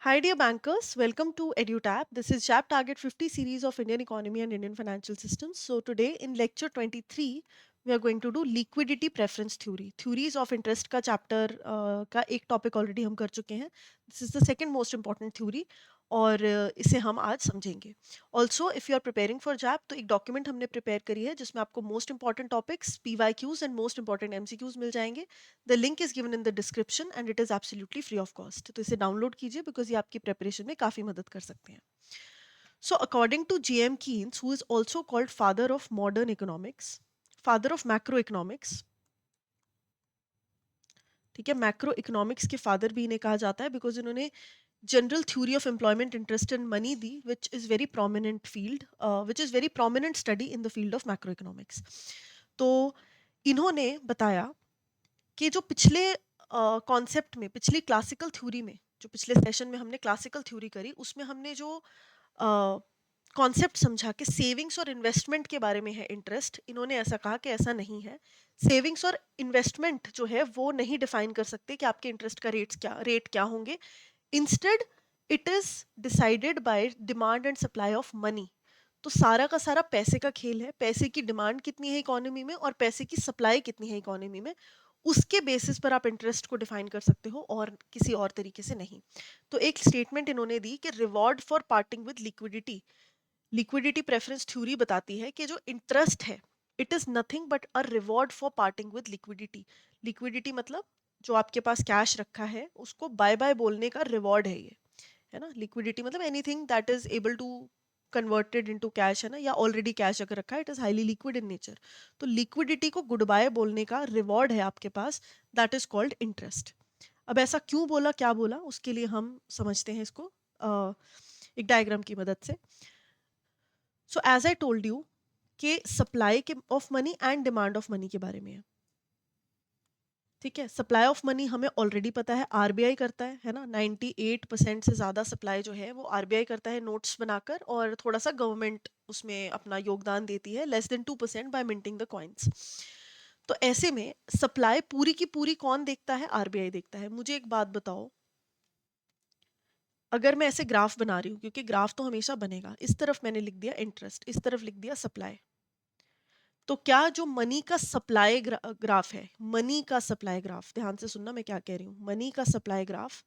Hi, dear bankers. Welcome to EduTap. This is JAP Target 50 series of Indian economy and Indian financial systems. So, today in lecture 23, we are going to do liquidity preference theory. Theories of interest का chapter का एक topic already हम कर चुके हैं. This is the second most important theory और इसे हम आज समझेंगे. Also, if you are preparing for JAP, तो एक document हमने prepare करी है जिसमें आपको most important topics, PYQs and most important MCQs मिल जाएंगे. The link is given in the description and it is absolutely free of cost. तो इसे डाउनलोड कीजिए because ये आपकी प्रेपरेशन में काफ़ी मदद कर सकते हैं. So according to J.M. Keynes, who is also called father of modern economics, father of macroeconomics, ठीक है, मैक्रो इकोनॉमिक्स के फादर भी इन्हें कहा जाता है बिकॉज इन्होंने general theory of employment interest in money the which is very prominent field which is very prominent study in the field of macro economics. तो इन्होंने बताया कि जो पिछले कॉन्सेप्ट में, पिछली क्लासिकल थ्योरी में, जो पिछले सेशन में हमने क्लासिकल थ्योरी करी उसमें हमने जो कॉन्सेप्ट समझा कि सेविंग्स और इन्वेस्टमेंट के बारे में है इंटरेस्ट, इन्होंने ऐसा कहा कि ऐसा नहीं है. सेविंग्स और इन्वेस्टमेंट जो है वो नहीं डिफाइन कर सकते कि आपके इंटरेस्ट का रेट क्या होंगे. Instead it is decided by demand and supply of money. तो सारा का सारा पैसे का खेल है. पैसे की डिमांड कितनी है इकोनॉमी में और पैसे की सप्लाई कितनी है इकोनॉमी में, उसके बेसिस पर आप इंटरेस्ट को डिफाइन कर सकते हो और किसी और तरीके से नहीं. तो एक स्टेटमेंट इन्होंने दी कि reward for parting with liquidity, liquidity preference theory बताती है कि जो इंटरेस्ट है it is nothing but a reward for parting with liquidity. Liquidity मतलब जो आपके पास कैश रखा है उसको बाय बाय बोलने का रिवॉर्ड है ये, है ना. लिक्विडिटी मतलब anything that is able to converted into cash, है ना, या ऑलरेडी कैश अगर रखा है it is highly liquid in nature. तो लिक्विडिटी को गुड बाय बोलने का रिवॉर्ड है आपके पास, दैट इज कॉल्ड इंटरेस्ट. अब ऐसा क्यों बोला, क्या बोला, उसके लिए हम समझते हैं इसको एक डायग्राम की मदद से. So as I told you कि सप्लाई के of money and demand of money के बारे में है. ठीक है, सप्लाई ऑफ मनी हमें ऑलरेडी पता है आरबीआई करता है ना. 98% से ज़्यादा सप्लाई जो है वो आरबीआई करता है नोट्स बनाकर, और थोड़ा सा गवर्नमेंट उसमें अपना योगदान देती है, less than 2% by minting the coins. तो ऐसे में सप्लाई पूरी की पूरी कौन देखता है, आरबीआई देखता है. मुझे एक बात बताओ, अगर मैं ऐसे ग्राफ बना रही हूँ, क्योंकि ग्राफ तो हमेशा बनेगा, इस तरफ मैंने लिख दिया इंटरेस्ट, इस तरफ लिख दिया सप्लाई, तो क्या जो मनी का सप्लाई ग्राफ है, मनी का सप्लाई ग्राफ, ध्यान से सुनना मैं क्या कह रही हूँ, मनी का सप्लाई ग्राफ,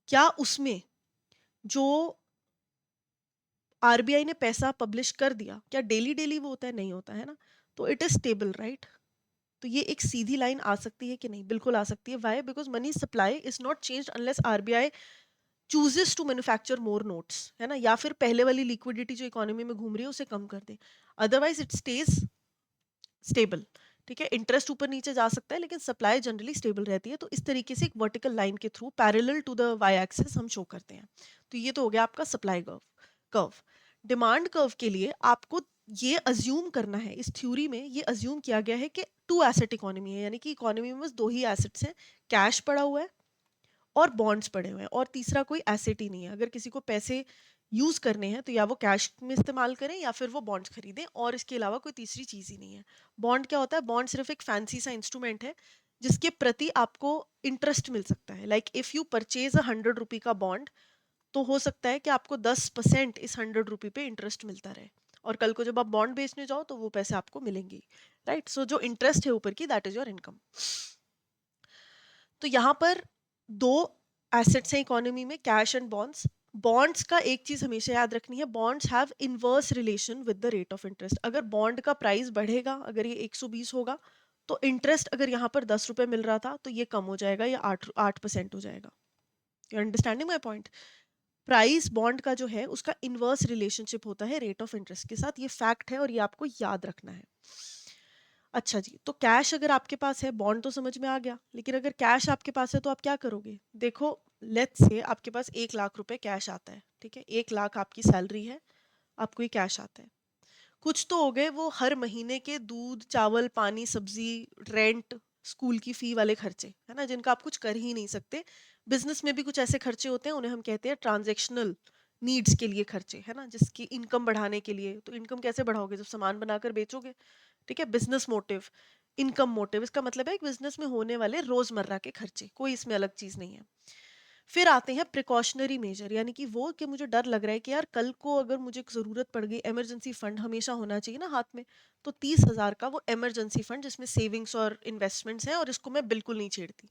क्या उसमें जो आरबीआई ने पैसा पब्लिश कर दिया, क्या डेली डेली वो होता है, नहीं होता है ना. तो इट इज स्टेबल, राइट. तो ये एक सीधी लाइन आ सकती है कि नहीं, बिल्कुल आ सकती है. Why? Because money supply is not change unless RBI chooses to manufacture more notes, है ना, या फिर पहले वाली लिक्विडिटी जो इकोनॉमी में घूम रही है उसे कम कर दे. Otherwise it stays stable. ठीक है, इंटरेस्ट ऊपर नीचे जा सकता है लेकिन सप्लाई जनरली स्टेबल रहती है. तो इस तरीके से एक वर्टिकल लाइन के through parallel to the Y axis हम शो करते हैं. तो ये तो हो गया आपका supply curve. Curve demand curve के लिए आपको ये अज्यूम करना है, इस थ्योरी में ये अज्यूम किया गया है कि टू एसेट इकोनॉमी है, यानी कि इकोनॉमी में बस दो ही एसेट्स हैं, कैश पड़ा हुआ है और बॉन्ड्स पड़े हुए हैं, और तीसरा कोई एसेट ही नहीं है. अगर किसी को पैसे यूज करने हैं तो या वो कैश में इस्तेमाल करें या फिर वो बॉन्ड्स खरीदें, और इसके अलावा कोई तीसरी चीज ही नहीं है. बॉन्ड क्या होता है? बॉन्ड सिर्फ एक फैंसी सा इंस्ट्रूमेंट है जिसके प्रति आपको इंटरेस्ट मिल सकता है. लाइक इफ यू परचेज 100 रुपी का बॉन्ड, तो हो सकता है कि आपको 10% इस 100 रुपी पे इंटरेस्ट मिलता रहे, और कल को जब आप बॉन्ड बेचने जाओ तो वो पैसे आपको मिलेंगे, राइट. सो जो इंटरेस्ट है ऊपर की, दैट इज योर इनकम. तो यहाँ पर दो एसेट्स हैं इकोनॉमी में, कैश एंड बॉन्ड्स. बॉन्ड्स का एक चीज हमेशा याद रखनी है, bonds have inverse relation with the rate of interest. अगर बॉन्ड का प्राइस बढ़ेगा, अगर ये 120 होगा, तो इंटरेस्ट अगर यहाँ पर 10 रुपए मिल रहा था तो ये कम हो जाएगा, ये 8% हो जाएगा. You understanding my point? Price bond का जो है उसका इनवर्स रिलेशनशिप होता है रेट ऑफ इंटरेस्ट के साथ. ये फैक्ट है और ये आपको याद रखना है. अच्छा जी, तो कैश अगर आपके पास है, बॉन्ड तो समझ में आ गया, लेकिन अगर कैश आपके पास है तो आप क्या करोगे? देखो, लेट्स से आपके पास 1 लाख रुपए कैश आता है, ठीक है, 1 लाख आपकी सैलरी है, आपको ये कैश आता है. कुछ तो हो गए वो हर महीने के दूध चावल पानी सब्जी रेंट स्कूल की फी वाले खर्चे, है ना, जिनका आप कुछ कर ही नहीं सकते. बिजनेस में भी कुछ ऐसे खर्चे होते हैं, उन्हें हम कहते हैं ट्रांजेक्शनल नीड्स के लिए खर्चे, है ना, जिसकी इनकम बढ़ाने के लिए. तो इनकम कैसे बढ़ाओगे? जब सामान बनाकर बेचोगे. ठीक है, बिजनेस मोटिव, इनकम मोटिव, इसका मतलब है बिजनेस में होने वाले रोजमर्रा के खर्चे, कोई इसमें अलग चीज नहीं है. फिर आते हैं प्रिकॉशनरी मेजर, यानी कि वो कि मुझे डर लग रहा है कि यार कल को अगर मुझे ज़रूरत पड़ गई, इमरजेंसी फंड हमेशा होना चाहिए ना हाथ में, तो 30,000 का वो इमरजेंसी फंड जिसमें सेविंग्स और इन्वेस्टमेंट्स हैं, और इसको मैं बिल्कुल नहीं छेड़ती।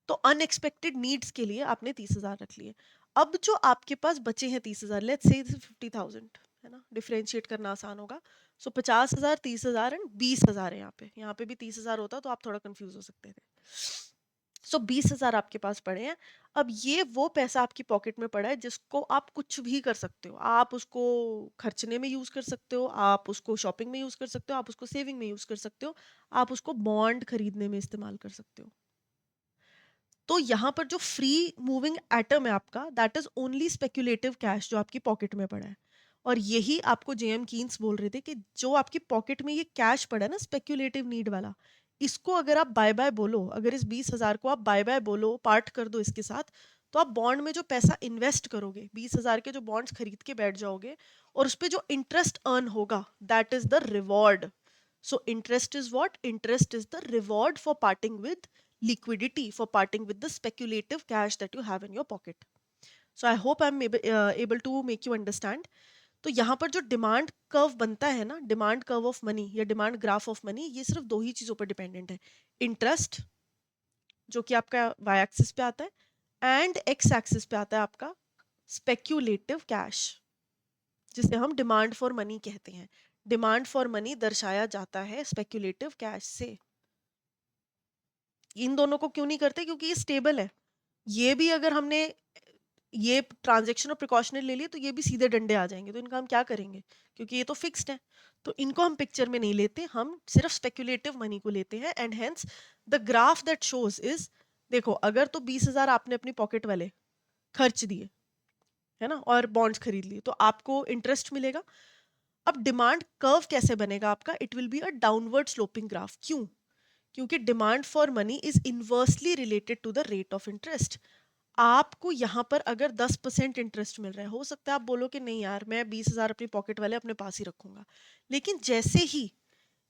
तो अनएक्सपेक्टेड नीड्स के लिए आपने 30,000 रख लिए। अब जो आपके पास बचे हैं 30,000, लेट्स से 50,000, है ना, डिफरेंशिएट करना आसान होगा। सो 50,000, 30,000 एंड 20,000 है यहाँ पे भी 30,000 होता तो आप थोड़ा कंफ्यूज हो सकते थे। सो 20,000 आपके पास पड़े हैं। अब ये वो पैसा आपकी पॉकेट में पड़ा है जिसको आप कुछ भी कर सकते हो। आप उसको खर्चने में यूज कर सकते हो, आप उसको शॉपिंग में यूज कर सकते हो, आप उसको सेविंग में यूज कर सकते हो, आप उसको बॉन्ड खरीदने में इस्तेमाल कर सकते हो। तो यहाँ पर जो फ्री मूविंग एटम है आपका, that is only speculative cash जो आपकी पॉकेट में पड़ा है। और यही आपको जेएम कीन्स बोल रहे थे कि जो आपकी पॉकेट में ये कैश पड़ा है ना, स्पेक्यूलेटिव नीड वाला, इसको अगर आप बाय बाय बोलो, अगर इस 20,000 को आप बाय बाय बोलो, पार्ट कर दो इसके साथ, तो आप बॉन्ड में जो पैसा इन्वेस्ट करोगे, 20,000 के जो बॉन्ड्स खरीद के बैठ जाओगे, और उस पर जो इंटरेस्ट अर्न होगा, that is the reward. So interest is what? Interest is the reward for parting with liquidity, for parting with the speculative cash that you have in your pocket. So I hope I'm able to make you understand. तो यहाँ पर जो demand curve बनता है ना, demand curve of money या demand graph of money, ये सिर्फ दो ही चीजों पर डिपेंडेंट है। इंटरेस्ट, जो कि आपका वाई एक्सिस पे आता है, एंड एक्स एक्सिस पे आता है आपका स्पेक्यूलेटिव कैश, जिसे हम डिमांड फॉर मनी कहते हैं। डिमांड फॉर मनी दर्शाया जाता है स्पेक्यूलेटिव कैश से। इन दोनों को क्यों नहीं करते? क्योंकि ये स्टेबल है। ये भी अगर हमने ये ट्रांजेक्शन और प्रिकॉशनरी ले लिए तो ये भी सीधे डंडे आ जाएंगे, तो इनका हम क्या करेंगे? क्योंकि ये तो फिक्स्ड है। तो इनको हम पिक्चर में नहीं लेते, हम सिर्फ स्पेक्यूलेटिव मनी को लेते हैं। And hence the graph that shows is, देखो अगर तो 20,000 आपने अपनी पॉकेट वाले खर्च दिए, है ना, और बॉन्ड्स खरीद लिए, तो आपको इंटरेस्ट मिलेगा। अब डिमांड कर्व कैसे बनेगा आपका? It will be a downward sloping graph. क्यों? क्योंकि demand for money is inversely related to the rate of interest. आपको यहाँ पर अगर 10% इंटरेस्ट मिल रहा है, हो सकता है आप बोलो कि नहीं यार, मैं 20,000 अपनी पॉकेट वाले अपने पास ही रखूंगा। लेकिन जैसे ही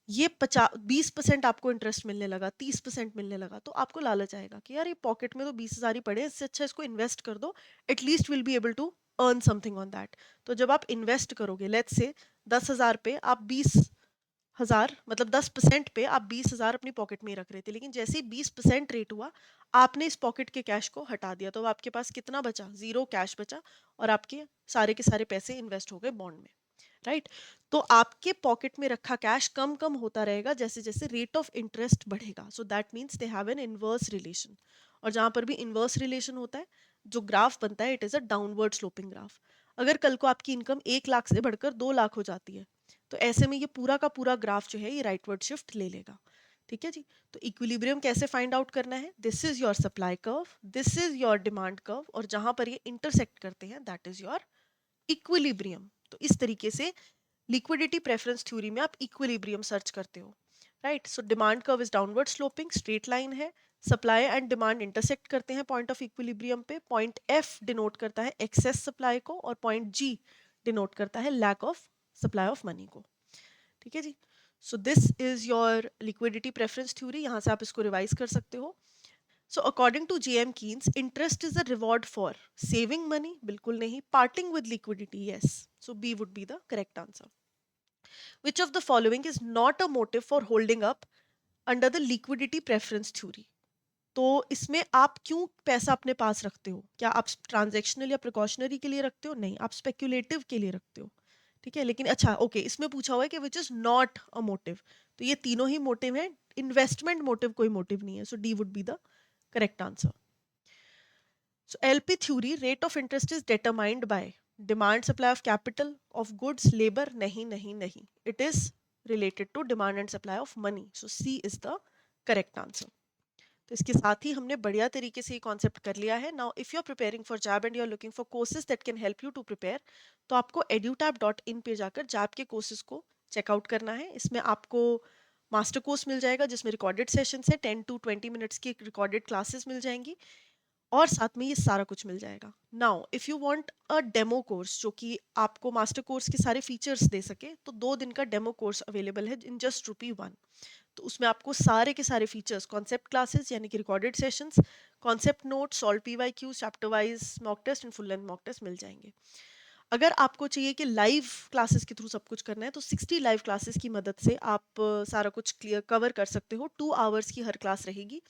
ये 20% आपको इंटरेस्ट मिलने लगा, 30% मिलने लगा, तो आपको लालच आएगा कि यार ये पॉकेट में तो 20,000 ही पड़े हैं, इससे अच्छा इसको इन्वेस्ट कर दो, at least will be able to earn something on that. तो जब आप इन्वेस्ट करोगे, लेट्स से 10,000 पे आप 20,000, मतलब 10% पे आप 20,000 अपनी पॉकेट में ही रख रहे थे, लेकिन जैसे ही 20% रेट हुआ, आपने इस पॉकेट के कैश को हटा दिया, तो अब आपके पास कितना बचा? जीरो कैश बचा, और आपके सारे के सारे पैसे इन्वेस्ट हो गए बॉन्ड में, राइट? तो आपके पॉकेट में रखा कैश कम कम होता रहेगा जैसे जैसे रेट ऑफ इंटरेस्ट बढ़ेगा। So that means they have an inverse relation. और जहां पर भी इनवर्स रिलेशन होता है, जो ग्राफ बनता है, it is a downward sloping graph. अगर कल को आपकी इनकम 1 लाख से बढ़कर 2 लाख हो जाती है, तो ऐसे में ये पूरा का पूरा ग्राफ जो है ये राइटवर्ड शिफ्ट ले लेगा। ठीक है जी। तो इक्विलिब्रियम कैसे फाइंड आउट करना है? This is your supply curve, this is your demand curve, और जहां पर ये इंटरसेक्ट करते हैं, दैट इज योर इक्विलिब्रियम। तो इस तरीके से लिक्विडिटी प्रेफरेंस थ्योरी में आप इक्विलिब्रियम सर्च करते हो, right? So demand curve is downward sloping, straight line है, सप्लाई एंड डिमांड इंटरसेक्ट करते हैं पॉइंट ऑफ इक्विलिब्रियम पे। पॉइंट एफ डिनोट करता है एक्सेस सप्लाई को, और पॉइंट जी डिनोट करता है lack of supply of money को। ठीक है जी। So this is your liquidity preference theory, यहाँ से आप इसको रिवाइज कर सकते हो। So according to JM Keynes, interest is a reward for saving money, बिल्कुल नहीं, parting with liquidity, yes. So B would be the correct answer. Which of the following is not a motive for holding up under the liquidity preference theory? तो इसमें आप क्यों पैसा अपने पास रखते हो? क्या आप ट्रांजैक्शनल या प्रिकॉशनरी के लिए रखते हो? नहीं, आप स्पेक्यूलेटिव के लिए रखते हो। ठीक है, लेकिन अच्छा ओके, इसमें पूछा हुआ है कि which is not a motive, तो ये तीनों ही मोटिव है, इन्वेस्टमेंट मोटिव कोई मोटिव नहीं है। So D would be the correct answer. So LP theory, rate of interest is determined by demand supply of capital, of goods, labor. नहीं नहीं नहीं, it is related to demand and supply of money. So C is the correct answer. तो इसके साथ ही हमने बढ़िया तरीके से ये कॉन्सेप्ट कर लिया है। Now if you are preparing for JAIIB and you are looking for courses that can help you to prepare, तो आपको edutab.in पे जाकर जैब के कोर्सेज को चेकआउट करना है। इसमें आपको मास्टर कोर्स मिल जाएगा जिसमें रिकॉर्डेड सेशंस है, 10 to 20 मिनट्स की रिकॉर्डेड क्लासेस मिल जाएंगी, और साथ में ये सारा कुछ मिल जाएगा। Now if you want a demo course जो कि आपको मास्टर कोर्स के सारे फीचर्स दे सके, तो 2 दिन का डेमो कोर्स अवेलेबल है इन जस्ट ₹1। तो उसमें आपको सारे के सारे फीचर्स, कॉन्सेप्ट क्लासेस यानी कि recorded sessions, concept note, solve PYQ, chapter wise mock test and full length mock test मिल जाएंगे। अगर आपको चाहिए कि लाइव क्लासेस के थ्रू सब कुछ करना है, तो 60 लाइव क्लासेस की मदद से आप सारा कुछ क्लियर कवर कर सकते हो। 2 आवर्स की हर क्लास रहेगी।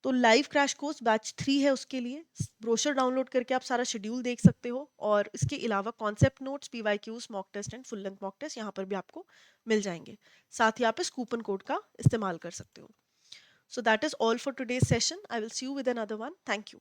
तो लाइव क्रैश कोर्स बैच 3 है, उसके लिए ब्रोशर डाउनलोड करके आप सारा शेड्यूल देख सकते हो, और इसके अलावा concept notes, PYQs, mock test and full length mock test यहाँ पर भी आपको मिल जाएंगे। साथ ही आप इस कूपन कोड का इस्तेमाल कर सकते हो। So that is all for today's session. I will see you with another one. Thank you.